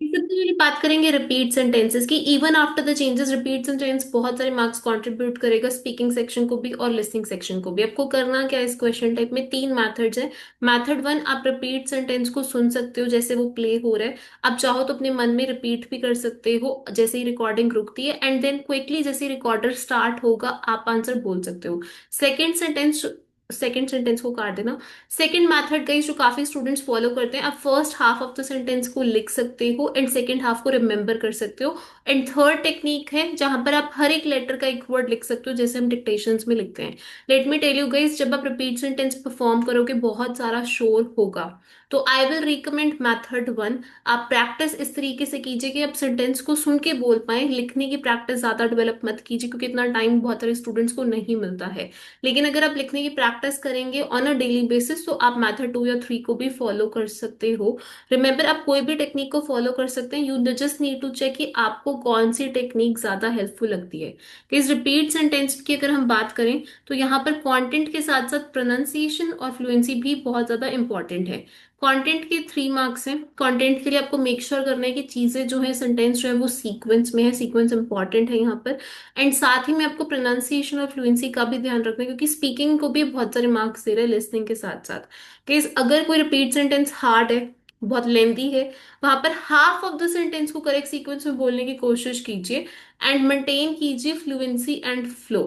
सबसे पहले बात करेंगे रिपीट सेंटेंसेस की। Even after the changes repeat sentence बहुत सारे मार्क्स कंट्रीब्यूट करेगा, स्पीकिंग सेक्शन को भी और लिसनिंग सेक्शन को भी। आपको करना क्या है, इस क्वेश्चन टाइप में तीन मेथड्स हैं। मेथड वन, आप रिपीट सेंटेंस को सुन सकते हो जैसे वो प्ले हो रहा है। आप चाहो तो अपने मन में रिपीट भी कर सकते हो जैसे ही रिकॉर्डिंग रुकती है, एंड देन क्विकली जैसे रिकॉर्डर स्टार्ट होगा आप आंसर बोल सकते हो। सेकेंड सेंटेंस को काट देना। सेकेंड मैथड गई जो काफी स्टूडेंट्स फॉलो करते हैं, आप first half of the sentence को लिख सकते हो एंड सेकेंड हाफ को रिमेंबर कर सकते हो। एंड थर्ड टेक्निक है जहां पर आप हर एक लेटर का एक वर्ड लिख सकते हो जैसे हम डिक्टेशंस में लिखते हैं। Let me tell you guys, जब आप रिपीट सेंटेंस परफॉर्म करोगे बहुत सारा शोर होगा, तो I will recommend method one. आप प्रैक्टिस इस तरीके से कीजिए कि आप सेंटेंस को सुन के बोल पाए, लिखने की प्रैक्टिस ज्यादा डेवलप मत कीजिए क्योंकि इतना टाइम बहुत सारे स्टूडेंट्स को नहीं मिलता है। लेकिन अगर आप लिखने की प्रैक्टिस करेंगे ऑन अ डेली बेसिस तो आप मेथड टू या थ्री को भी फॉलो कर सकते हो। रिमेंबर, आप कोई भी टेक्निक को फॉलो कर सकते हैं, you just need to check कि आपको कौन सी टेक्निक ज्यादा हेल्पफुल लगती है। कि इस रिपीट सेंटेंस की अगर हम बात करें तो यहाँ पर कंटेंट के साथ साथ प्रोनाउंसिएशन और फ्लुएंसी भी बहुत ज्यादा इंपॉर्टेंट है। कंटेंट के 3 मार्क्स हैं। कंटेंट के लिए आपको मेक श्योर करना है कि चीजें जो है, सेंटेंस जो है वो सीक्वेंस में है, सीक्वेंस इंपॉर्टेंट है यहाँ पर। एंड साथ ही में आपको प्रोनाउंसिएशन और फ्लुएंसी का भी ध्यान रखना है क्योंकि स्पीकिंग को भी बहुत सारे मार्क्स दे रहे हैं लिसनिंग के साथ साथ। केस अगर कोई रिपीट सेंटेंस हार्ड है, बहुत लेंदी है, वहां पर हाफ ऑफ द सेंटेंस को करेक्ट सीक्वेंस में बोलने की कोशिश कीजिए एंड मेंटेन कीजिए फ्लुएंसी एंड फ्लो।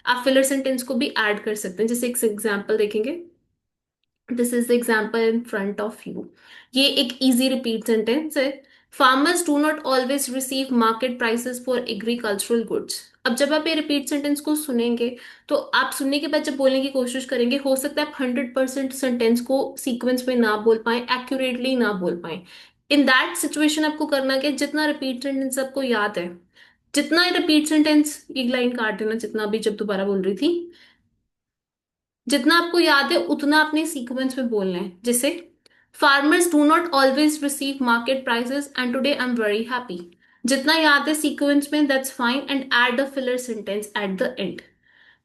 आप फिलर सेंटेंस को भी ऐड कर सकते हैं, जैसे एक एग्जांपल देखेंगे। This is the example in front of you. ये एक इजी रिपीट सेंटेंस है। Farmers do not always receive market prices for agricultural goods. अब जब आप ये रिपीट सेंटेंस को सुनेंगे तो आप सुनने के बाद जब बोलने की कोशिश करेंगे, हो सकता है आप 100% सेंटेंस को सीक्वेंस में ना बोल पाए, एक्यूरेटली ना बोल पाए। इन दैट सिचुएशन आपको करना क्या है, जितना रिपीट सेंटेंस आपको याद है, जितना रिपीट सेंटेंस, एक लाइन काट देना जितना भी जब दोबारा बोल रही थी, जितना आपको याद है उतना अपने सीक्वेंस में बोलना है। जैसे farmers do not always receive market prices and today I am very happy. जितना याद है सीक्वेंस में, that's fine, and add the filler sentence at the end.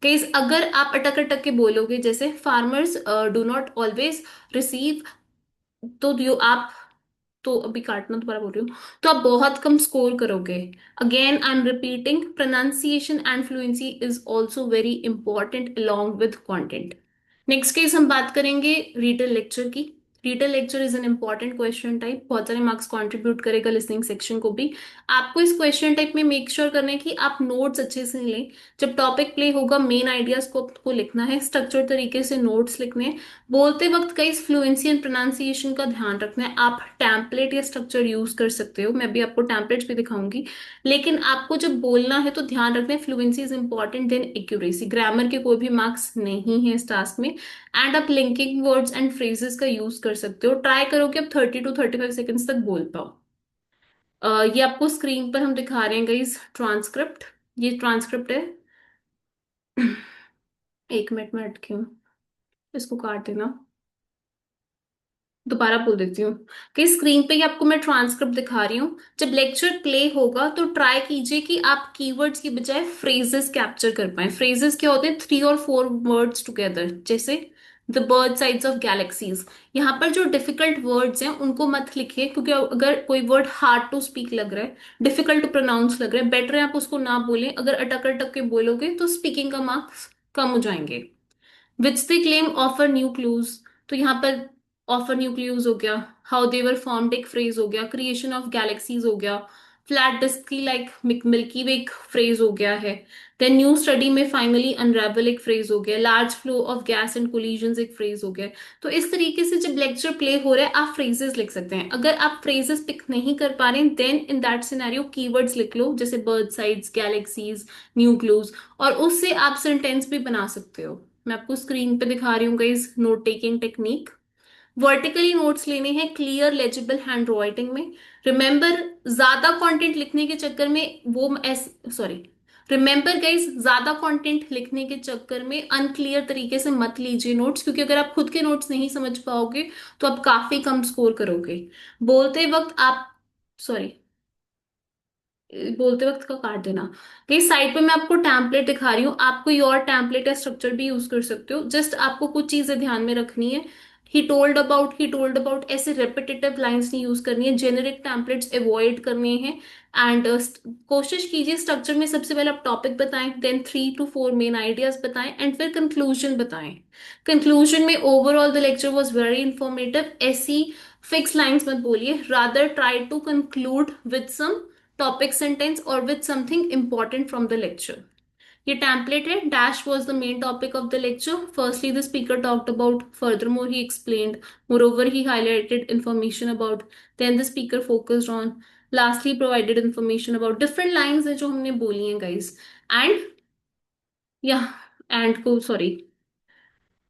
Case अगर आप अटक अटक के बोलोगे जैसे farmers do not always receive, तो यू आप, तो अभी काटना दोबारा बोल रही हूँ, तो आप बहुत कम स्कोर करोगे। Again I am repeating, pronunciation and fluency is also very important along with content. Next case हम बात करेंगे रीडर लेक्चर की। Reader lecture is an important question type, बहुत सारे मार्क्स कंट्रीब्यूट करेगा लिसनिंग सेक्शन को भी। आपको इस क्वेश्चन टाइप में मेक श्योर करना है कि आप नोट्स अच्छे से लें। जब टॉपिक प्ले होगा मेन आइडियाज को आपको लिखना है, स्ट्रक्चर तरीके से नोट्स लिखने हैं। बोलते वक्त कई फ्लुएंसी एंड प्रोनाउंसिएशन का ध्यान रखना है। आप टैम्पलेट या स्ट्रक्चर यूज कर सकते हो, मैं भी आपको टैम्पलेट्स भी दिखाऊंगी। लेकिन आपको जब बोलना है तो ध्यान रखना है fluency is important then accuracy. Grammar के कोई भी मार्क्स नहीं है इस टास्क में। एंड आप लिंकिंग वर्ड्स एंड फ्रेजेस का यूज कर सकते हो। ट्राई करो कि आप 30 to 35 सेकेंड्स तक बोल पाओ। ये आपको स्क्रीन पर हम दिखा रहे हैं गाइस ट्रांसक्रिप्ट। ये ट्रांसक्रिप्ट है। एक मिनट में अटकी हूँ, इसको काट देना। दोबारा बोल देती हूँ कि स्क्रीन पे ही आपको मैं ट्रांसक्रिप्ट दिखा रही हूँ। जब लेक्चर प्ले होगा तो ट्राई कीजिए कि आप कीवर्ड्स की बजाय फ्रेजेस कैप्चर कर पाए। फ्रेजेस क्या होते हैं, 3 or 4 वर्ड्स टुगेदर, जैसे the bird sides of galaxies. यहाँ पर जो डिफिकल्ट वर्ड्स हैं उनको मत लिखिए क्योंकि अगर कोई वर्ड हार्ड टू स्पीक लग रहा है, डिफिकल्ट टू प्रोनाउंस लग रहा है, बेटर है आप उसको ना बोलें। अगर अटक अटक के बोलोगे तो स्पीकिंग का मार्क्स कम हो जाएंगे। Which they claim offer new clues, तो यहाँ पर ऑफर न्यू क्लूज हो गया, हाउ देवर फॉर्म्ड एक फ्रेज हो गया, क्रिएशन ऑफ गैलेक्सीज हो गया, फ्लैट डिस्क की लाइक मिल्की वे एक फ्रेज हो गया है। देन न्यू स्टडी में फाइनली अनरेवल एक फ्रेज हो गया, large flow of gas and collision एक फ्रेज हो गया। तो इस तरीके से जब लेक्चर प्ले हो रहा है आप फ्रेजेस लिख सकते हैं। अगर आप फ्रेजेस पिक नहीं कर पा रहे हैं then in that scenario keywords लिख लो जैसे bird sides, galaxies, new clues, और उससे आप सेंटेंस भी बना सकते हो। मैं आपको स्क्रीन पे दिखा रही हूँ guys note taking technique. Vertically notes लेने हैं क्लियर लेजिबल हैंड राइटिंग में। रिमेंबर, ज्यादा कंटेंट लिखने के चक्कर में वो सॉरी, रिमेंबर गाइस, ज्यादा कंटेंट लिखने के चक्कर में अनक्लियर तरीके से मत लीजिए नोट्स, क्योंकि अगर आप खुद के नोट्स नहीं समझ पाओगे तो आप काफी कम स्कोर करोगे। बोलते वक्त आप, सॉरी, बोलते वक्त का काट देना। कहीं साइड पे मैं आपको टैम्पलेट दिखा रही हूँ, आप कोई और टैम्पलेट या स्ट्रक्चर भी यूज कर सकते हो। जस्ट आपको कुछ चीजें ध्यान में रखनी है। ही टोल्ड अबाउट ऐसे रेपिटेटिव लाइंस नहीं यूज करनी है, जेनेरिक टेम्पलेट्स अवॉइड करने हैं। एंड कोशिश कीजिए स्ट्रक्चर में सबसे पहले आप टॉपिक बताएं, देन 3 to 4 मेन आइडियाज बताएं, एंड फिर कंक्लूजन बताएं। कंक्लूजन में overall the lecture was very informative, ऐसी फिक्स लाइंस मत बोलिए, rather try to conclude with some topic sentence और with something important from the lecture. ये टेम्पलेट है, dash was the main topic of the lecture. Firstly, the speaker talked about, furthermore, he explained, moreover, he highlighted information about, then the speaker focused on, lastly, provided information about different lines है जो हमने बोली हैं guys. And या and को sorry,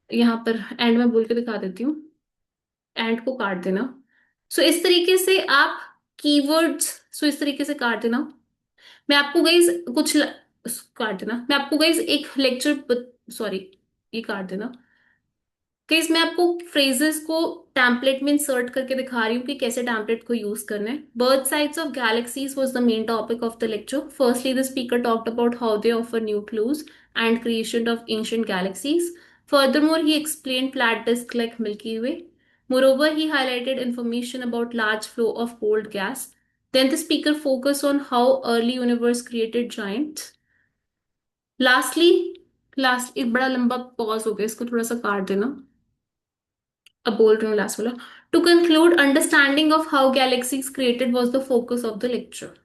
यहाँ पर and में बोल के दिखा देती हूँ, एंड को काट देना। सो इस तरीके से आप कीवर्ड्स, सो इस तरीके से काट देना। मैं आपको गाइज काट देना, मैं आपको गाइज एक लेक्चर, सॉरी, ये काट देना। गाइज मैं आपको फ्रेजेस को टैम्पलेट में इंसर्ट करके दिखा रही हूँ कि कैसे टैम्पलेट को यूज करना है। Birth sides of galaxies was the main topic of the lecture. Firstly the speaker talked about how they offer new clues and creation of ancient galaxies. Furthermore, he explained flat disk like Milky Way. Moreover, he highlighted information about large flow of cold gas. Then the speaker focused on how early universe created giants. Lastly, last एक बड़ा लंबा pause हो गया, इसको थोड़ा सा काट देना। अब बोल रही हूँ लास्ट वाला। To conclude, understanding of how galaxies created was the focus of the lecture.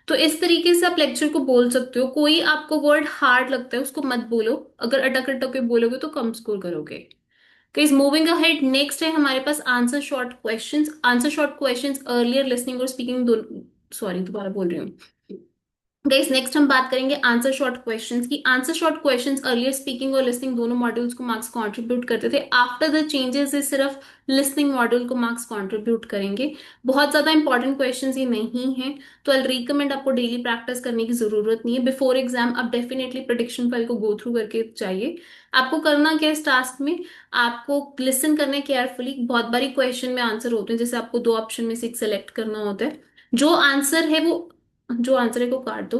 तो इस तरीके से आप लेक्चर को बोल सकते हो। कोई आपको वर्ड हार्ड लगता है उसको मत बोलो, अगर अटक अटक के बोलोगे तो कम स्कोर करोगे। Guys, मूविंग अहेड, नेक्स्ट है हमारे पास answer short questions. Answer short questions earlier listening और स्पीकिंग दोनों, सॉरी दोबारा बोल रही हूँ। गाइस नेक्स्ट हम बात करेंगे आंसर शॉर्ट क्वेश्चंस की। Answer short questions earlier speaking और लिसनिंग दोनों मॉड्यूल्स को मार्क्स कंट्रीब्यूट करते थे। आफ्टर द चेंजेस ये सिर्फ लिसनिंग मॉड्यूल को मार्क्स कंट्रीब्यूट करेंगे। बहुत ज्यादा इंपॉर्टेंट क्वेश्चंस ये नहीं है, तो आई रिकमेंड आपको डेली प्रैक्टिस करने की जरूरत नहीं है। बिफोर एग्जाम आप डेफिनेटली प्रेडिक्शन फाइल को गो थ्रू करके चाहिए। आपको करना क्या है इस टास्क में, आपको लिसन करना है केयरफुली। बहुत बारी क्वेश्चन में आंसर होते हैं, जैसे आपको दो ऑप्शन में से एक सेलेक्ट करना होता है। जो आंसर है वो, जो आंसर है को काट दो।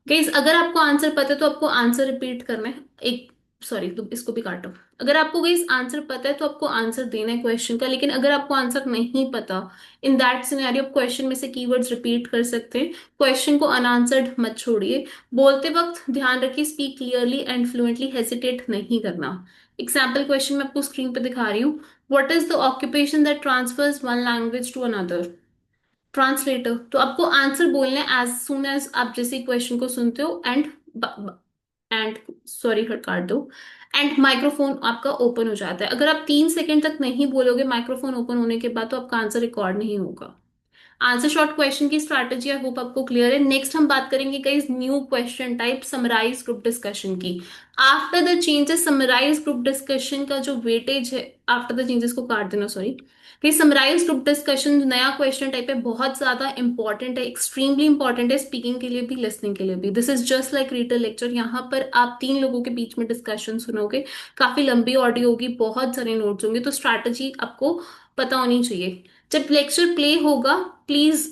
गाइज अगर आपको आंसर पता है तो आपको आंसर रिपीट करना है एक, सॉरी तो इसको भी काटो। अगर आपको गाइज आंसर पता है तो आपको आंसर देना है क्वेश्चन का, लेकिन अगर आपको आंसर नहीं पता, इन दैट सिनेरियो आप क्वेश्चन में से कीवर्ड्स रिपीट कर सकते हैं। क्वेश्चन को अनआंसर्ड मत छोड़िए। बोलते वक्त ध्यान रखिए speak clearly and fluently, hesitate नहीं करना। एग्जाम्पल क्वेश्चन मैं आपको स्क्रीन पे दिखा रही हूँ। What is the occupation that transfers one language to another? Translator. तो आपको आंसर बोलना है एज सुन एज आप जैसे क्वेश्चन को सुनते हो। एंड सॉरी हट काट दो। एंड माइक्रोफोन आपका ओपन हो जाता है। अगर आप 3 सेकंड तक नहीं बोलोगे माइक्रोफोन ओपन होने के बाद, तो आपका आंसर रिकॉर्ड नहीं होगा। आंसर शॉर्ट क्वेश्चन की स्ट्रैटेजी आई होप आपको क्लियर है। नेक्स्ट हम बात करेंगे guys new question type summarize group discussion की। After the changes summarize group discussion का जो वेटेज है, आफ्टर द चेंजेस को काट देना सॉरी। कि समराइज ग्रुप डिस्कशन नया क्वेश्चन टाइप है, बहुत ज्यादा इंपॉर्टेंट है, एक्सट्रीमली इंपॉर्टेंट है, स्पीकिंग के लिए भी लिसनिंग के लिए भी। This is just like reader lecture. यहाँ पर आप 3 लोगों के बीच में डिस्कशन सुनोगे, काफी लंबी ऑडियो होगी, बहुत सारे नोट्स होंगे, तो स्ट्रैटेजी आपको पता होनी चाहिए। जब लेक्चर प्ले होगा, प्लीज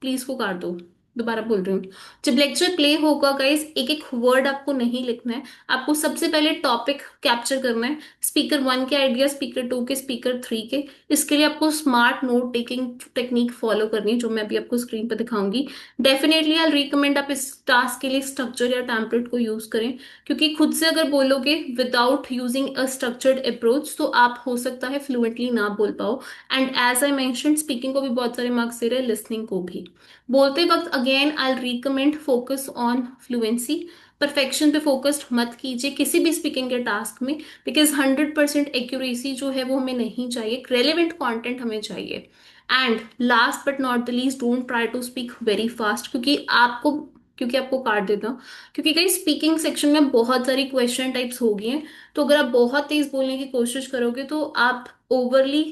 प्लीज को काट दो, दोबारा बोल रही हूँ। जब लेक्चर प्ले होगा गाइस, एक एक वर्ड आपको नहीं लिखना है, आपको सबसे पहले टॉपिक कैप्चर करना है। स्पीकर 1 के आइडिया, स्पीकर 2 के, स्पीकर 3 के। इसके लिए आपको smart note taking technique follow करनी है, जो मैं अभी आपको स्क्रीन पर दिखाऊंगी। डेफिनेटली आई रिकमेंड आप इस टास्क के लिए स्ट्रक्चर या टेम्पलेट को यूज करें, क्योंकि खुद से अगर बोलोगे without using a structured approach तो आप हो सकता है फ्लुएंटली ना बोल पाओ। And as I mention, speaking को भी बहुत सारे मार्क्स दे रहे हैं, लिसनिंग को भी। बोलते वक्त again I recommend focus on fluency. Perfection पे फोकस्ड मत कीजिए किसी भी स्पीकिंग के टास्क में, बिकॉज 100% एक्यूरेसी जो है वो हमें नहीं चाहिए, रेलिवेंट कंटेंट हमें चाहिए। And last but not the least, don't try to speak very fast, क्योंकि आपको काट देता हूँ, क्योंकि कई स्पीकिंग सेक्शन में बहुत सारी क्वेश्चन टाइप्स हो गई हैं। तो अगर आप बहुत तेज बोलने की कोशिश करोगे तो आप ओवरली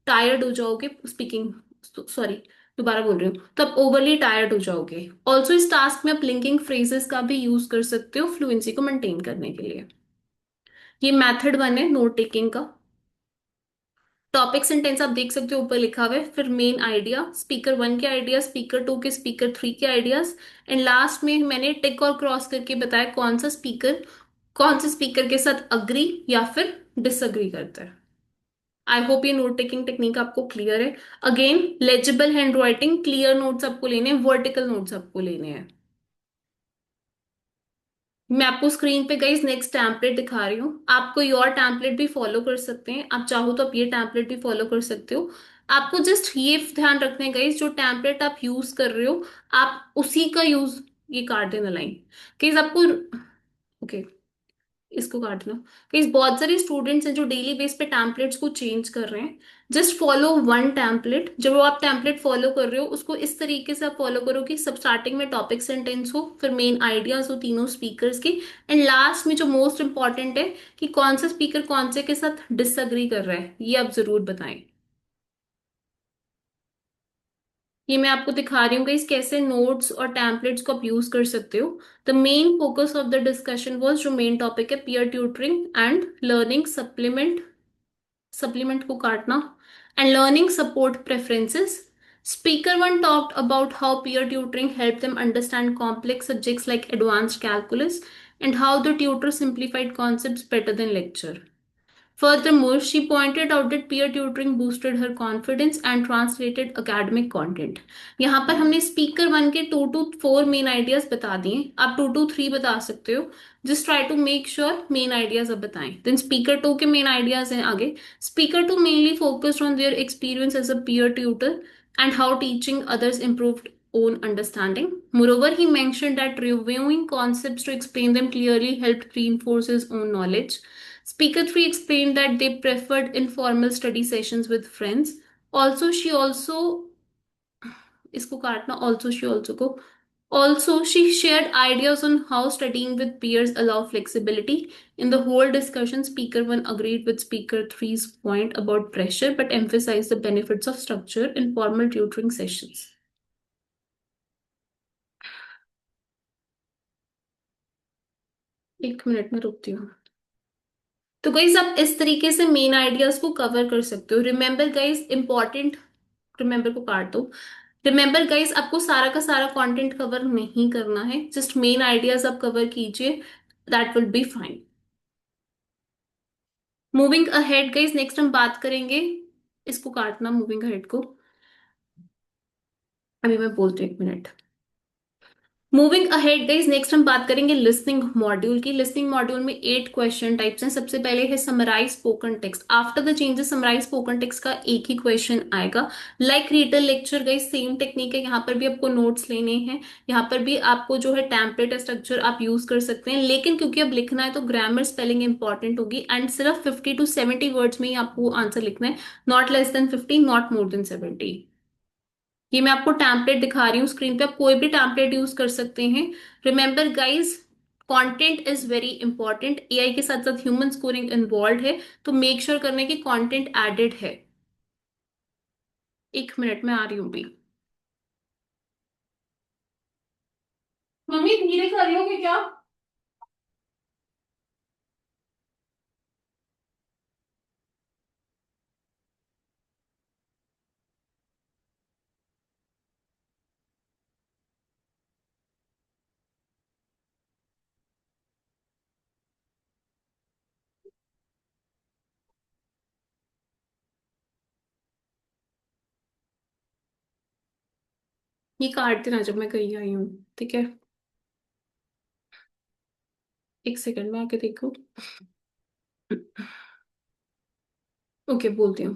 टायर्ड हो जाओगे स्पीकिंग, सॉरी दोबारा बोल रही हूँ, तो आप ओवरली टायर्ड हो जाओगे। ऑल्सो इस टास्क में आप लिंकिंग फ्रेजेस का भी यूज कर सकते हो फ्लुएंसी को मेंटेन करने के लिए। ये मेथड 1 है नोट टेकिंग का। टॉपिक सेंटेंस आप देख सकते हो ऊपर लिखा हुआ है, फिर मेन आइडिया, स्पीकर 1 के आइडिया, स्पीकर 2 के, स्पीकर 3 के आइडियाज, एंड लास्ट में मैंने टिक और क्रॉस करके बताया कौन से स्पीकर के साथ अग्री या फिर डिसअग्री करता है। आई होप ये नोट टेकिंग टेक्निक आपको क्लियर है। Again, legible hand writing, clear notes आपको लेने हैं, वर्टिकल नोट्स आपको लेने हैं। मैं आपको स्क्रीन पे गाइस नेक्स्ट टैम्पलेट दिखा रही हूँ, आप कोई और टैम्पलेट भी फॉलो कर सकते हैं, आप चाहो तो आप ये टैम्पलेट भी फॉलो कर सकते हो। आपको जस्ट ये ध्यान रखना है गाइस, जो टैम्पलेट आप यूज कर रहे हो आप उसी का यूज, ये काट देना लाइन गाइस आपको। ओके, इसको काट लो। गाइस बहुत सारे स्टूडेंट्स हैं जो डेली बेस पे टैम्पलेट्स को चेंज कर रहे हैं। जस्ट फॉलो वन टैम्पलेट, जब वो आप टैम्पलेट फॉलो कर रहे हो उसको इस तरीके से आप फॉलो करो कि सब स्टार्टिंग में टॉपिक सेंटेंस हो, फिर मेन आइडियाज हो तीनों स्पीकर्स के, एंड लास्ट में जो मोस्ट इंपॉर्टेंट है कि कौन सा स्पीकर कौन से के साथ डिसअग्री कर रहा है, ये आप जरूर बताएं। ये मैं आपको दिखा रही हूँ गाइस कैसे नोट्स और टैम्पलेट्स को आप यूज कर सकते हो। The main focus of the discussion was, जो मेन टॉपिक है, peer tutoring and learning supplement, supplement को काटना, and learning support preferences. Speaker 1 talked about how peer tutoring helped them understand complex subjects like advanced calculus and how the tutor simplified concepts better than lecture. Furthermore, she pointed out that peer tutoring boosted her confidence and translated academic content. यहाँ पर हमने speaker one के 2 to 4 main ideas बता दिए, आप 2 to 3 बता सकते हो। Just try to make sure main ideas अब बताएं। देन स्पीकर 2 के मेन आइडियाज हैं आगे। Speaker 2 mainly focused on their experience as a peer tutor and how teaching others improved own understanding. Moreover, he mentioned that reviewing concepts to explain them clearly helped reinforce his own knowledge. Speaker 3 explained that they preferred informal study sessions with friends. Also, she also, इसको काटना, also she shared ideas on how studying with peers allow flexibility. In the whole discussion, Speaker 1 agreed with Speaker three's point about pressure but emphasized the benefits of structure in formal tutoring sessions. एक minute में रुकती हूँ। तो guys आप इस तरीके से main ideas को कवर कर सकते हो। रिमेंबर गाइज इंपॉर्टेंट, रिमेंबर को काट दो। रिमेंबर गाइज आपको सारा का सारा कंटेंट कवर नहीं करना है, जस्ट मेन आइडियाज आप कवर कीजिए, that will be fine. Moving ahead guys, next हम बात करेंगे, इसको काटना मूविंग अहेड को, अभी मैं बोलती हूँ, एक minute. Moving ahead guys, next हम बात करेंगे लिसनिंग मॉड्यूल की। लिसनिंग मॉड्यूल में 8 क्वेश्चन टाइप्स हैं। सबसे पहले है summarise spoken text. After the changes summarise spoken text का एक ही क्वेश्चन आएगा। Like reader lecture guys, same technique है, यहाँ पर भी आपको नोट्स लेने हैं, यहाँ पर भी आपको जो है टेम्पलेट स्ट्रक्चर आप यूज कर सकते हैं, लेकिन क्योंकि अब लिखना है तो ग्रामर स्पेलिंग इंपॉर्टेंट होगी, एंड सिर्फ 50 to 70 वर्ड्स में ही आपको आंसर लिखना है, not less than 50, not more than 70। ये मैं आपको टैम्पलेट दिखा रही हूँ स्क्रीन पे, आप कोई भी टैम्पलेट यूज कर सकते हैं। Remember guys, content is very important, AI के साथ साथ ह्यूमन स्कोरिंग इन्वॉल्व है, तो मेक श्योर करने की कंटेंट एडेड है। एक मिनट में आ रही हूँ भी। मम्मी धीरे कर रही होगी क्या? ये काट देना जब मैं कहीं आई हूँ, ठीक है? एक सेकंड में आके देखो। ओके, बोलती हूँ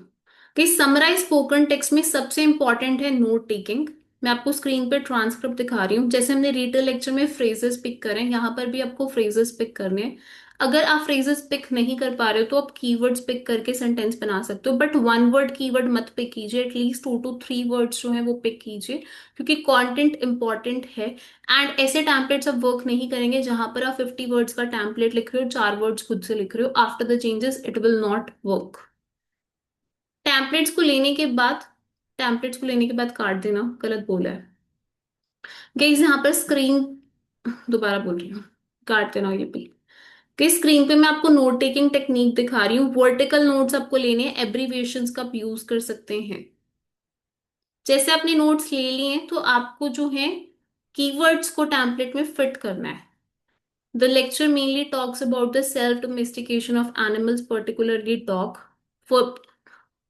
कि समराइज स्पोकन टेक्स्ट में सबसे इंपॉर्टेंट है नोट टेकिंग। मैं आपको स्क्रीन पे ट्रांसक्रिप्ट दिखा रही हूँ, जैसे हमने रीडर लेक्चर में फ्रेजेस पिक करें, यहाँ पर भी आपको फ्रेजेस पिक करने हैं। अगर आप फ्रेजेस पिक नहीं कर पा रहे हो तो आप कीवर्ड्स पिक करके सेंटेंस बना सकते हो, बट वन वर्ड कीवर्ड मत पिक कीजिए, एटलीस्ट 2 to 3 वर्ड्स जो है वो पिक कीजिए, क्योंकि कंटेंट इंपॉर्टेंट है। एंड ऐसे टैम्पलेट्स आप वर्क नहीं करेंगे जहां पर आप 50 वर्ड्स का टैम्पलेट लिख रहे हो, 4 वर्ड्स खुद से लिख रहे हो, after the changes it will not work. Templates को लेने के बाद, टेम्पलेट्स को लेने के बाद काट देना, गलत बोला है गाइस यहाँ पर स्क्रीन, दोबारा बोल रही हूँ, काट देना ये भी। कि स्क्रीन पे मैं आपको नोट टेकिंग टेक्निक दिखा रही हूँ, वर्टिकल नोट्स आपको लेने हैं, एब्रीविएशंस का आप यूज कर सकते हैं। जैसे आपने नोट्स ले लिए हैं तो आपको जो है कीवर्ड्स को टेम्पलेट में फिट करना है। The lecture mainly talks about the self domestication of animals, particularly dog.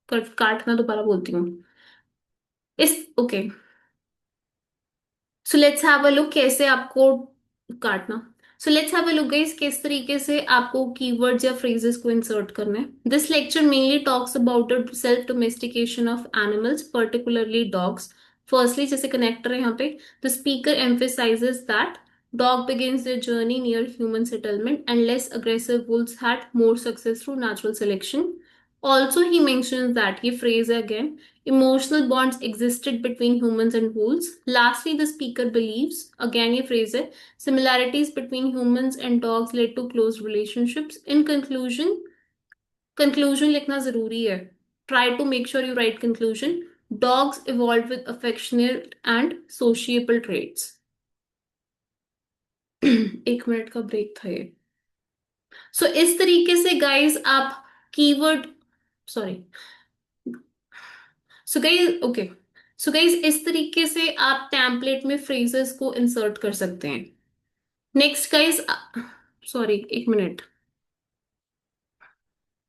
काटना दोबारा बोलती हूँ। इस okay, so let's have a look कैसे आपको काटना। So let's have a look guys किस तरीके से आपको कीवर्ड्स या फ्रेजेस को इंसर्ट करना है। This lecture mainly talks about the self domestication of animals, particularly dogs. Firstly जैसे कनेक्टर है यहाँ पे, the speaker emphasizes that dog begins their journey near human settlement and less aggressive wolves had more success through natural selection. Also he mentions that, ये phrase है again, emotional bonds existed between humans and wolves. Lastly, the speaker believes, again ये phrase है, similarities between humans and dogs led to close relationships. In conclusion, conclusion लिखना जरूरी है. Try to make sure you write conclusion. Dogs evolved with affectionate and sociable traits. 1 minute का break था ये. सो इस तरीके से गाइस आप keyword, sorry, so guys okay, so guys इस तरीके से आप टेम्पलेट में फ्रेजेस को इंसर्ट कर सकते हैं. Next guys, sorry 1 minute,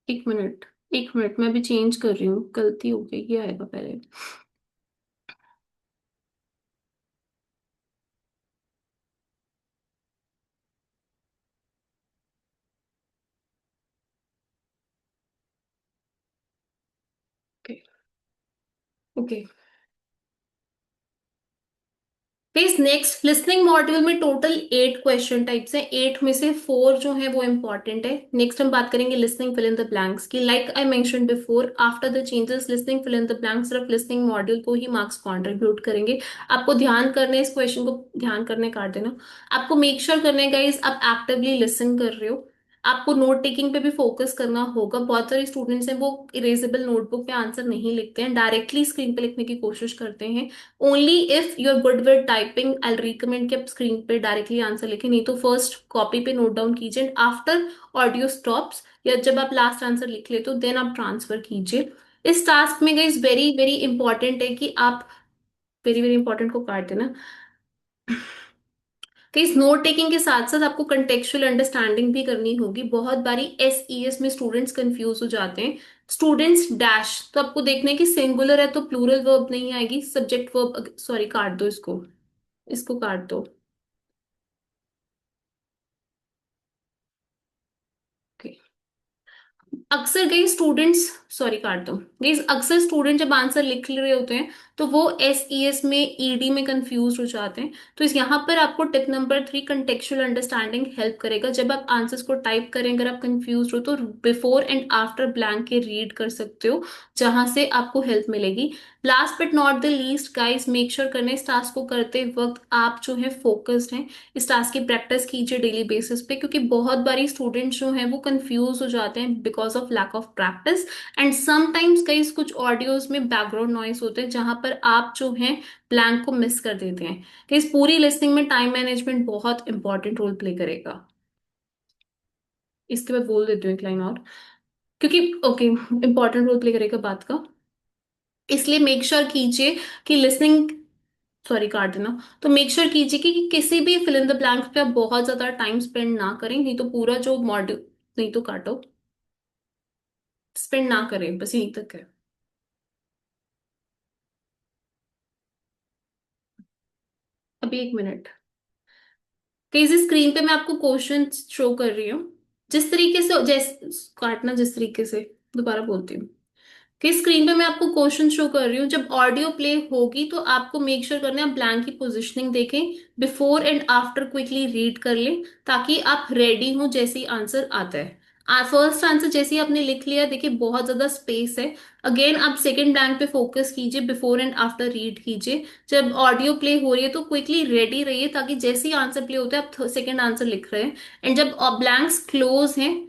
1 minute, 1 minute, मैं भी चेंज कर रही हूँ, गलती हो गई, ये आएगा पहले. Okay, okay please next, listening module में टोटल 8 क्वेश्चन टाइप्स हैं, 8 में से 4 जो है वो इंपॉर्टेंट है. नेक्स्ट हम बात करेंगे listening fill in the blanks की. Like I mention before, after the changes listening fill in the blanks सिर्फ लिसनिंग मॉड्यूल को ही मार्क्स कंट्रीब्यूट करेंगे. आपको ध्यान करने, इस क्वेश्चन को ध्यान करने काट देना. आपको मेक श्योर करने का इस आप एक्टिवली लिसन कर रहे हो. आपको नोट टेकिंग पे भी फोकस करना होगा. बहुत सारे स्टूडेंट्स हैं वो इरेजेबल नोटबुक पे आंसर नहीं लिखते हैं, डायरेक्टली स्क्रीन पे लिखने की कोशिश करते हैं. Only if you are good with typing I recommend कि आप स्क्रीन पे डायरेक्टली आंसर लिखें, नहीं तो फर्स्ट कॉपी पे नोट डाउन कीजिए एंड आफ्टर ऑडियो स्टॉप्स या जब आप लास्ट आंसर लिख ले तो देन आप ट्रांसफर कीजिए. इस टास्क में गाइस वेरी वेरी इंपॉर्टेंट है कि आप, वेरी वेरी इंपॉर्टेंट को काट देना, कि इस नोट टेकिंग के साथ साथ आपको कंटेक्चुअल अंडरस्टैंडिंग भी करनी होगी. बहुत बारी SES में स्टूडेंट्स कंफ्यूज हो जाते हैं. स्टूडेंट्स डैश, तो आपको देखना है कि सिंगुलर है तो प्लूरल वर्ब नहीं आएगी, सब्जेक्ट वर्ब, सॉरी काट दो इसको, इसको काट दो. Okay. अक्सर गई स्टूडेंट्स, सॉरी काट दो गई, अक्सर स्टूडेंट जब आंसर लिख रहे होते हैं तो वो SES में ED में कंफ्यूज हो जाते हैं. तो इस यहाँ पर आपको tip number 3 contextual understanding help करेगा. जब आप आंसर्स को टाइप करें, अगर आप कंफ्यूज हो तो बिफोर एंड आफ्टर ब्लैंक के रीड कर सकते हो, जहां से आपको हेल्प मिलेगी. Last but not the least guys, make sure करने इस टास्क को करते वक्त आप जो है फोकस्ड हैं. इस टास्क की प्रैक्टिस कीजिए डेली बेसिस पे, क्योंकि बहुत बारी स्टूडेंट्स जो हैं वो कंफ्यूज हो जाते हैं because of lack of practice. And sometimes कई कुछ ऑडियोज में बैकग्राउंड नॉइस होते हैं जहां पर आप जो हैं ब्लैंक को मिस कर देते हैं. कि इस पूरी लिस्निंग में टाइम मैनेजमेंट बहुत इंपॉर्टेंट रोल प्ले करेगा. इसके बाद बोल देती हूँ एक लाइन और, क्योंकि ओके, इंपॉर्टेंट रोल प्ले करेगा बात का. इसलिए मेक श्योर कीजिए कि लिसनिंग, सॉरी काट देना, तो मेक श्योर कीजिए कि किसी भी फिल इन द ब्लैंक्स पे आप बहुत ज्यादा टाइम स्पेंड ना करें, नहीं तो पूरा जो मॉड्यूल, नहीं तो काटो, स्पेंड ना करें, बस यहीं तक है. अभी 1 मिनट, कहीं स्क्रीन पे मैं आपको क्वेश्चन शो कर रही हूँ. जिस तरीके से, जैसे काटना, जिस तरीके से, दोबारा बोलती हूँ कि स्क्रीन पे मैं आपको क्वेश्चन शो कर रही हूँ. जब ऑडियो प्ले होगी तो आपको मेक श्योर करना है आप ब्लैंक की पोजीशनिंग देखें, before and after quickly read कर लें, ताकि आप रेडी हो जैसे ही आंसर आता है. फर्स्ट आंसर जैसे ही आपने लिख लिया, देखिए बहुत ज्यादा स्पेस है. अगेन आप सेकंड ब्लैंक पे फोकस कीजिए, बिफोर एंड आफ्टर रीड कीजिए. जब ऑडियो प्ले हो रही है तो क्विकली रेडी रहिए, ताकि जैसे ही आंसर प्ले होता है आप सेकंड आंसर लिख रहे हैं. एंड जब ब्लैंक्स क्लोज हैं,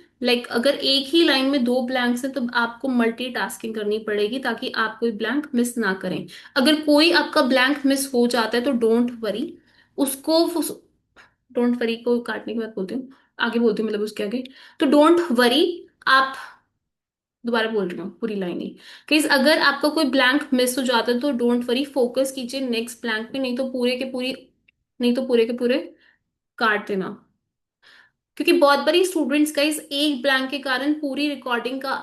अगर एक ही लाइन में 2 ब्लैंक्स हैं तो आपको मल्टीटास्किंग करनी पड़ेगी ताकि आप कोई ब्लैंक मिस ना करें. अगर कोई आपका ब्लैंक मिस हो जाता है तो डोंट वरी, उसको, डोंट वरी को काटने के बाद बोलती हूँ, आगे बोलती हूँ मतलब उसके आगे, तो डोंट वरी. आप, दोबारा बोल रही हूँ पूरी लाइन ही, कि अगर आपका कोई ब्लैंक मिस हो जाता है तो डोंट वरी, फोकस कीजिए नेक्स्ट ब्लैंक पे, नहीं तो पूरे के पूरी, नहीं तो पूरे के पूरे काट देना. क्योंकि बहुत बारी स्टूडेंट्स का इस एक ब्लैंक के कारण पूरी रिकॉर्डिंग का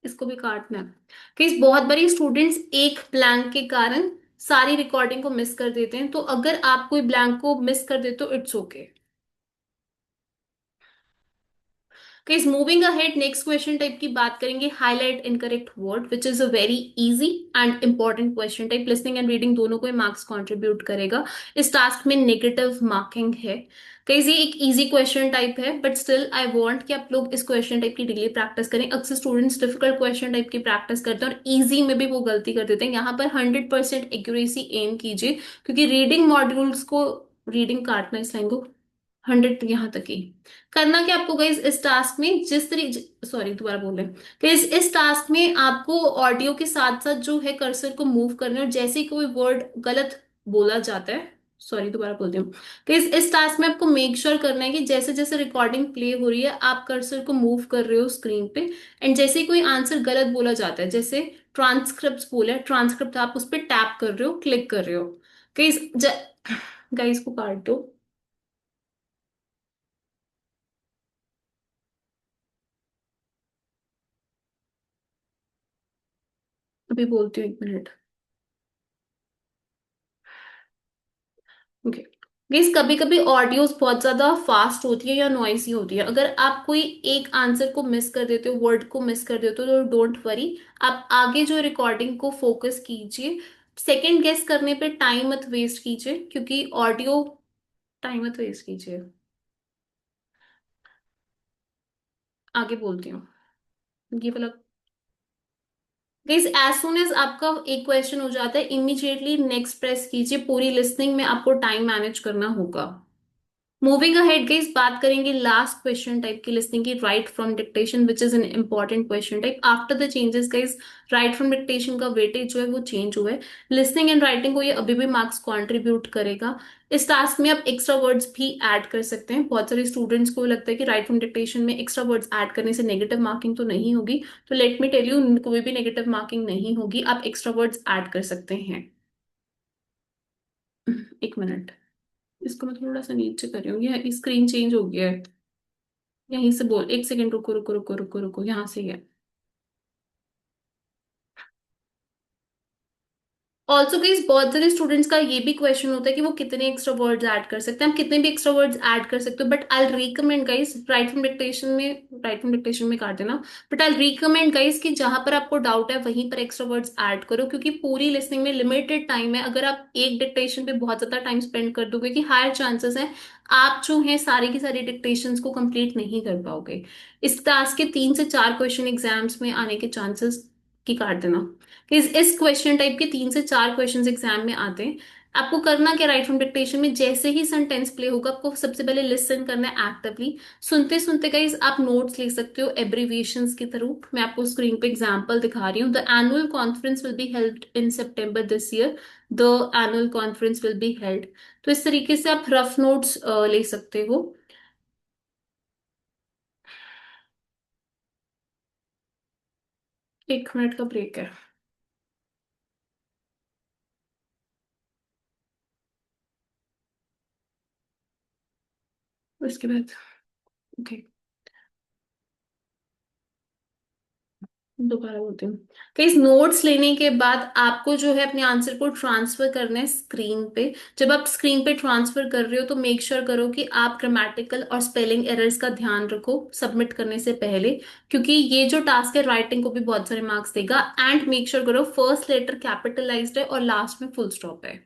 इसको भी काटना है। कि बहुत बारी स्टूडेंट्स एक ब्लैंक के कारण सारी रिकॉर्डिंग को मिस कर देते हैं, तो अगर आप कोई ब्लैंक को मिस कर देते हो it's okay. Guys moving ahead, next question type की बात करेंगे, highlight incorrect word, which is a very easy and important question type. Listening and reading दोनों को मार्क्स कंट्रीब्यूट करेगा। इस टास्क में नेगेटिव मार्किंग है। गाइस ये एक इजी क्वेश्चन टाइप है, बट स्टिल आई वांट कि आप लोग इस क्वेश्चन टाइप की डेली प्रैक्टिस करें। अक्सर स्टूडेंट्स डिफिकल्ट क्वेश्चन टाइप की प्रैक्टिस करते हैं और इजी में भी वो गलती कर देते हैं। यहाँ पर 100% एक्यूरेसी एम कीजिए, क्योंकि रीडिंग मॉड्यूल्स को, रीडिंग काटना इस लाइन को, 100 यहाँ तक ही करना। कि आपको गाइज इस टास्क में जिस तरीके, सॉरी दोबारा बोल रहे हैं, गाइज इस टास्क में आपको ऑडियो के साथ साथ जो है कर्सर को मूव करना है, और जैसे ही कोई वर्ड गलत बोला जाता है, सॉरी दोबारा बोलती हूँ, गाइज इस टास्क में आपको मेक श्योर करना है कि जैसे जैसे रिकॉर्डिंग प्ले हो रही है आप कर्सर को मूव कर रहे हो स्क्रीन पे, एंड जैसे ही कोई आंसर गलत बोला जाता है, जैसे ट्रांसक्रिप्ट बोला है, ट्रांसक्रिप्ट आप उस पर टैप कर रहे हो, क्लिक कर रहे हो। गाइज गाइज को काट दो। अभी बोलती हूँ, 1 मिनट। ओके। गाइस कभी कभी ऑडियोज बहुत ज्यादा फास्ट होती है या नॉइसी होती है। अगर आप कोई एक आंसर को मिस कर देते हो, वर्ड को मिस कर देते हो, तो डोंट वरी, आप आगे जो रिकॉर्डिंग को फोकस कीजिए। सेकंड गेस करने पे टाइम मत वेस्ट कीजिए, क्योंकि ऑडियो, टाइम मत वेस्ट कीजिए। आगे बोलती हूँ, ये वाला। गाइस एज सुन एज आपका एक क्वेश्चन हो जाता है, इमीडिएटली नेक्स्ट प्रेस कीजिए। पूरी लिसनिंग में आपको टाइम मैनेज करना होगा। मूविंग अहेड गाइस, बात करेंगे लास्ट क्वेश्चन टाइप की लिस्निंग की, right from dictation, which is an important question type. After the changes guys, right from dictation का वेटेज जो है वो चेंज हुआ है। लिसनिंग एंड राइटिंग को ये अभी भी मार्क्स कंट्रीब्यूट करेगा। इस टास्क में आप एक्स्ट्रा वर्ड्स भी ऐड कर सकते हैं। बहुत सारे स्टूडेंट्स को लगता है कि राइट फ्रॉम डिक्टेशन में एक्स्ट्रा वर्ड्स ऐड करने से नेगेटिव मार्किंग तो नहीं होगी, तो लेट मी टेल यू, कोई भी नेगेटिव मार्किंग नहीं होगी, आप एक्स्ट्रा वर्ड्स ऐड कर सकते हैं। 1 मिनट, इसको मैं थोड़ा सा नीचे कर रही हूँ, ये स्क्रीन चेंज हो गया है। यहीं से बोल, 1 सेकेंड, रुको रुको रुको रुको रुको, यहाँ से ही है। ऑल्सो गाइस बहुत सारे स्टूडेंट्स का ये भी क्वेश्चन होता है कि वो कितने एक्स्ट्रा वर्ड्स ऐड कर सकते हैं। हम कितने भी एक्स्ट्रा वर्ड्स ऐड कर सकते हो, but I recommend guys, right from dictation में काट देना। बट आई रिकमेंड गाइस कि जहां पर आपको डाउट है वहीं पर एक्स्ट्रा वर्ड्स ऐड करो, क्योंकि पूरी लिसनिंग में लिमिटेड टाइम है। अगर आप एक डिक्टेशन पे बहुत ज्यादा टाइम स्पेंड कर दोगे, कि हायर चांसेस है आप जो है सारी की सारी डिक्टेशंस को कंप्लीट नहीं कर पाओगे। इस टास्क के 3 से 4 क्वेश्चन एग्जाम्स में आने के चांसेस की काट देना। कि इस क्वेश्चन टाइप के 3 से 4 क्वेश्चंस एग्जाम में आते हैं। आपको करना क्या, राइट फ्रॉम डिक्टेशन में जैसे ही सेंटेंस प्ले होगा आपको सबसे पहले लिसन करना है एक्टिवली। सुनते सुनते गाइज आप नोट्स ले सकते हो एब्रीविएशंस के थ्रू। मैं आपको स्क्रीन पे एग्जांपल दिखा रही हूँ। The annual conference will be held in September this year. The annual conference will be held. तो इस तरीके से आप रफ नोट्स ले सकते हो। 1 मिनट का ब्रेक है, उसके बाद ओके, दोबारा बोलती हूँ। कई नोट्स लेने के बाद आपको जो है अपने आंसर को ट्रांसफर करना है स्क्रीन पे। जब आप स्क्रीन पे ट्रांसफर कर रहे हो तो मेक श्योर करो कि आप ग्रामेटिकल और स्पेलिंग एरर्स का ध्यान रखो सबमिट करने से पहले, क्योंकि ये जो टास्क है राइटिंग को भी बहुत सारे मार्क्स देगा। एंड मेक श्योर करो फर्स्ट लेटर कैपिटलाइज्ड है और लास्ट में फुल स्टॉप है।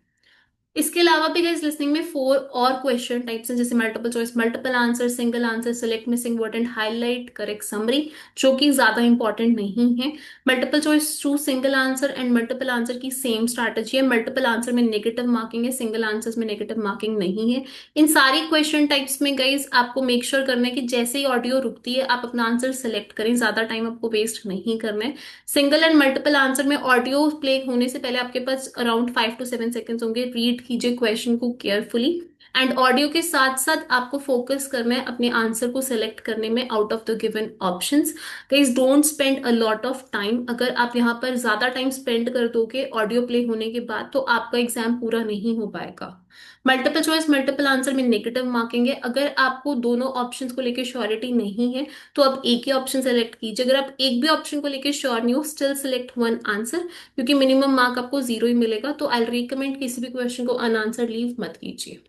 इसके अलावा भी गाइस लिसनिंग में 4 और क्वेश्चन टाइप्स हैं, जैसे multiple choice, multiple answer, single answer, select missing word and highlight correct summary, जो कि ज्यादा इंपॉर्टेंट नहीं है। Multiple choice, choose single answer and multiple answer की सेम स्ट्रैटेजी है। मल्टीपल आंसर में नेगेटिव मार्किंग है, सिंगल आंसर्स में नेगेटिव मार्किंग नहीं है। इन सारी क्वेश्चन टाइप्स में गाइस आपको मेक श्योर करना है कि जैसे ही ऑडियो रुकती है आप अपना आंसर सेलेक्ट करें, ज्यादा टाइम आपको वेस्ट नहीं करना है। सिंगल एंड मल्टीपल आंसर में ऑडियो प्ले होने से पहले आपके पास अराउंड 5 to 7 सेकेंड्स होंगे। रीड कीजिए क्वेश्चन को केयरफुली एंड ऑडियो के साथ साथ आपको फोकस करना है अपने आंसर को सिलेक्ट करने में out of the given options. Guys don't spend a lot of time. अगर आप यहाँ पर ज्यादा टाइम स्पेंड कर दोगे ऑडियो प्ले होने के बाद तो आपका एग्जाम पूरा नहीं हो पाएगा। मल्टीपल चॉइस मल्टीपल आंसर में नेगेटिव मार्किंग है। अगर आपको दोनों ऑप्शंस को लेकर श्योरिटी नहीं है तो आप एक ही ऑप्शन सेलेक्ट कीजिए। अगर आप एक भी ऑप्शन को लेकर श्योर नहीं हो स्टिल सिलेक्ट वन आंसर, क्योंकि मिनिमम मार्क आपको जीरो ही मिलेगा। तो आई रिकमेंड किसी भी क्वेश्चन को अनआंसर लीव मत कीजिए।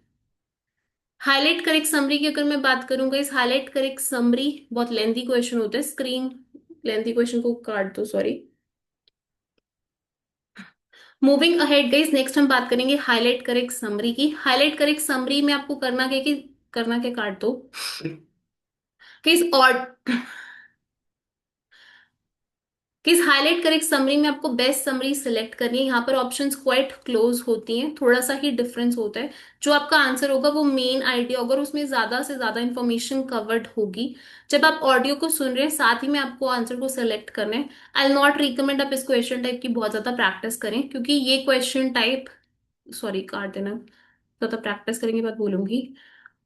हाईलाइट करेक्ट समरी की अगर मैं बात करूंगा, इस हाईलाइट करेक्ट समरी बहुत लेंथी क्वेश्चन होता है। स्क्रीन लेंथी क्वेश्चन को काट दो, sorry. Moving ahead guys, next हम बात करेंगे हाईलाइट करेक्ट समरी की। हाईलाइट करेक्ट समरी में आपको करना क्या कि करना क्या, काट दो कि इस और कि इस हाईलाइट करेक्ट समरी में आपको बेस्ट समरी सिलेक्ट करनी है। यहाँ पर ऑप्शंस क्वाइट क्लोज होती हैं, थोड़ा सा ही डिफरेंस होता है। जो आपका आंसर होगा वो मेन आइडिया होगा और उसमें ज्यादा से ज्यादा इंफॉर्मेशन कवर्ड होगी। जब आप ऑडियो को सुन रहे हैं साथ ही में आपको आंसर को सिलेक्ट करना है। आई नॉट रिकमेंड आप इस क्वेश्चन टाइप की बहुत ज्यादा प्रैक्टिस करें, क्योंकि ये क्वेश्चन टाइप, सॉरी काट देना, ज्यादा प्रैक्टिस करेंगे बात बोलूंगी।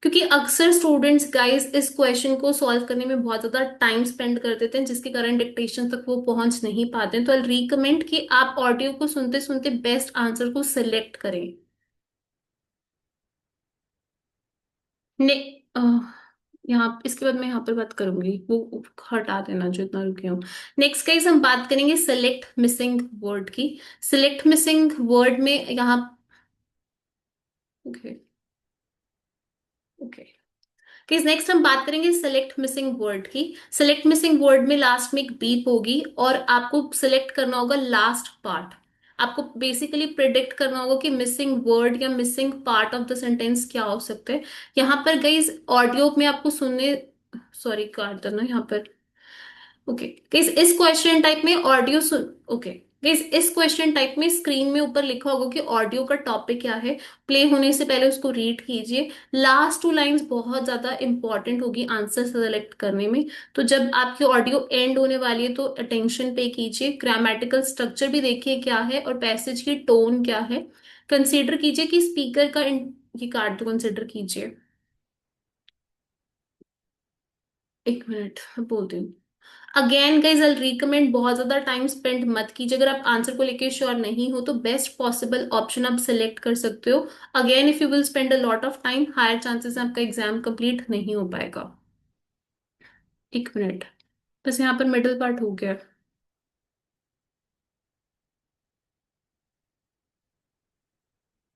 क्योंकि अक्सर स्टूडेंट्स गाइस इस क्वेश्चन को सॉल्व करने में बहुत ज्यादा टाइम स्पेंड कर देते हैं, जिसके कारण डिक्टेशन तक वो पहुंच नहीं पाते हैं। तो आई रिकमेंड कि आप ऑडियो को सुनते सुनते बेस्ट आंसर को सिलेक्ट करें। ने अह, यहाँ इसके बाद मैं यहाँ पर बात करूंगी, वो हटा देना जो इतना रुके हूँ। नेक्स्ट गाइस हम बात करेंगे सिलेक्ट मिसिंग वर्ड की। सिलेक्ट मिसिंग वर्ड में यहाँ, ओके ओके, गाइस नेक्स्ट हम बात करेंगे सेलेक्ट मिसिंग वर्ड की। सेलेक्ट मिसिंग वर्ड में लास्ट में एक बीप होगी और आपको सिलेक्ट करना होगा लास्ट पार्ट। आपको बेसिकली प्रिडिक्ट करना होगा कि मिसिंग वर्ड या missing part of the sentence क्या हो सकते हैं। यहाँ पर गाइस ऑडियो में आपको सुनने, सॉरी काट देना यहाँ पर। ओके गाइस इस क्वेश्चन टाइप में ऑडियो सुन, ओके गाइस इस क्वेश्चन टाइप में स्क्रीन में ऊपर लिखा होगा कि ऑडियो का टॉपिक क्या है। प्ले होने से पहले उसको रीड कीजिए। लास्ट टू लाइंस बहुत ज्यादा इंपॉर्टेंट होगी आंसर सेलेक्ट करने में। तो जब आपकी ऑडियो एंड होने वाली है तो अटेंशन पे कीजिए, ग्रामेटिकल स्ट्रक्चर भी देखिए क्या है और पैसेज की टोन क्या है। कंसीडर कीजिए कि स्पीकर का ये काट दो, कंसीडर कीजिए। एक मिनट मैं बोलती हूँ। अगेन गाइज आई रिकमेंड बहुत ज्यादा टाइम स्पेंड मत कीजिए। अगर आप आंसर को लेके श्योर नहीं हो तो बेस्ट पॉसिबल ऑप्शन आप सिलेक्ट कर सकते हो। Again if you will spend a lot of time higher chances आपका एग्जाम कंप्लीट नहीं हो पाएगा। एक मिनट, बस यहाँ पर मिडिल पार्ट हो गया।